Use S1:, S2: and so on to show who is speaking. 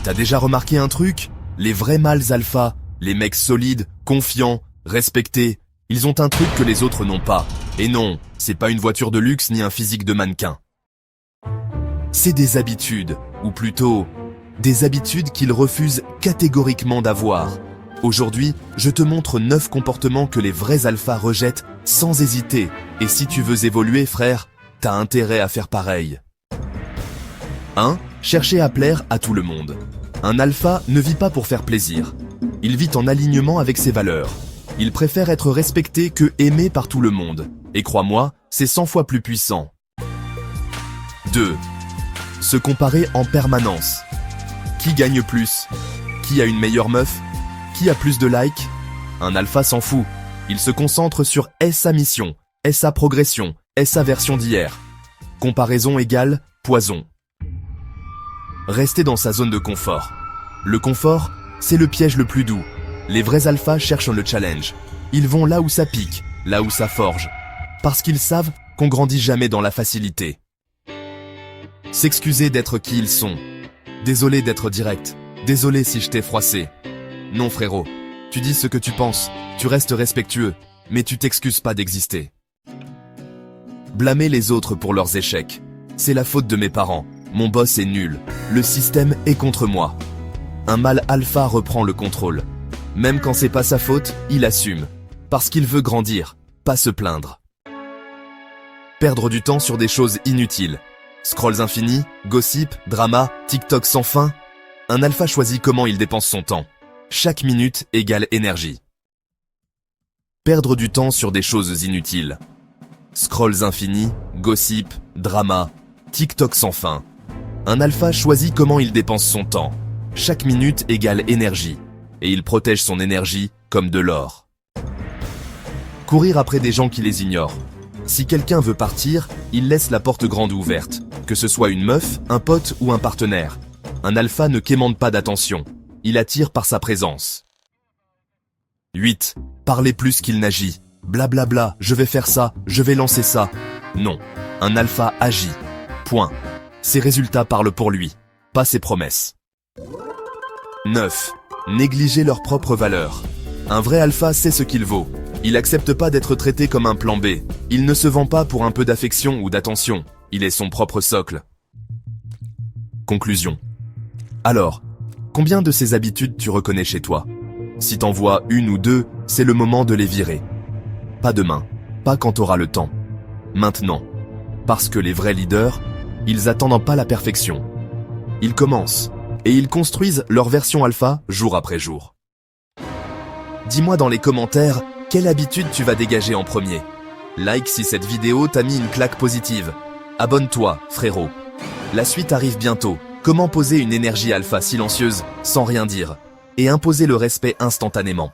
S1: T'as déjà remarqué un truc? Les vrais mâles alpha, les mecs solides, confiants, respectés, ils ont un truc que les autres n'ont pas. Et non, c'est pas une voiture de luxe ni un physique de mannequin. C'est des habitudes, ou plutôt, des habitudes qu'ils refusent catégoriquement d'avoir. Aujourd'hui, je te montre 9 comportements que les vrais alphas rejettent sans hésiter. Et si tu veux évoluer, frère, t'as intérêt à faire pareil. 1. Chercher à plaire à tout le monde. Un alpha ne vit pas pour faire plaisir. Il vit en alignement avec ses valeurs. Il préfère être respecté que aimé par tout le monde. Et crois-moi, c'est 100 fois plus puissant. 2. Se comparer en permanence. Qui gagne plus? Qui a une meilleure meuf? Qui a plus de likes? Un alpha s'en fout. Il se concentre sur est-ce sa mission, est-ce sa progression, est-ce sa version d'hier. Comparaison égale poison. Rester dans sa zone de confort. Le confort, c'est le piège le plus doux. Les vrais alphas cherchent le challenge. Ils vont là où ça pique, là où ça forge. Parce qu'ils savent qu'on grandit jamais dans la facilité. S'excuser d'être qui ils sont. Désolé d'être direct. Désolé si je t'ai froissé. Non frérot, tu dis ce que tu penses, tu restes respectueux, mais tu t'excuses pas d'exister. Blâmer les autres pour leurs échecs. C'est la faute de mes parents. Mon boss est nul. Le système est contre moi. Un mâle alpha reprend le contrôle. Même quand c'est pas sa faute, il assume. Parce qu'il veut grandir, pas se plaindre. Perdre du temps sur des choses inutiles. Scrolls infinis, gossip, drama, TikTok sans fin. Un alpha choisit comment il dépense son temps. Chaque minute égale énergie. Perdre du temps sur des choses inutiles. Scrolls infinis, gossip, drama, TikTok sans fin. Un alpha choisit comment il dépense son temps. Chaque minute égale énergie. Et il protège son énergie comme de l'or. Courir après des gens qui les ignorent. Si quelqu'un veut partir, il laisse la porte grande ouverte. Que ce soit une meuf, un pote ou un partenaire. Un alpha ne quémande pas d'attention. Il attire par sa présence. 8. Parler plus qu'il n'agit. Blablabla, je vais faire ça, je vais lancer ça. Non, un alpha agit. Point. Ses résultats parlent pour lui, pas ses promesses. 9. Négliger leurs propres valeurs. Un vrai alpha sait ce qu'il vaut. Il accepte pas d'être traité comme un plan B. Il ne se vend pas pour un peu d'affection ou d'attention. Il est son propre socle. Conclusion. Alors, combien de ces habitudes tu reconnais chez toi? Si t'en vois une ou deux, c'est le moment de les virer. Pas demain, pas quand t'auras le temps. Maintenant. Parce que les vrais leaders, ils attendent pas la perfection. Ils commencent, et ils construisent leur version alpha jour après jour. Dis-moi dans les commentaires, quelle habitude tu vas dégager en premier? Like si cette vidéo t'a mis une claque positive. Abonne-toi, frérot. La suite arrive bientôt. Comment poser une énergie alpha silencieuse, sans rien dire, et imposer le respect instantanément.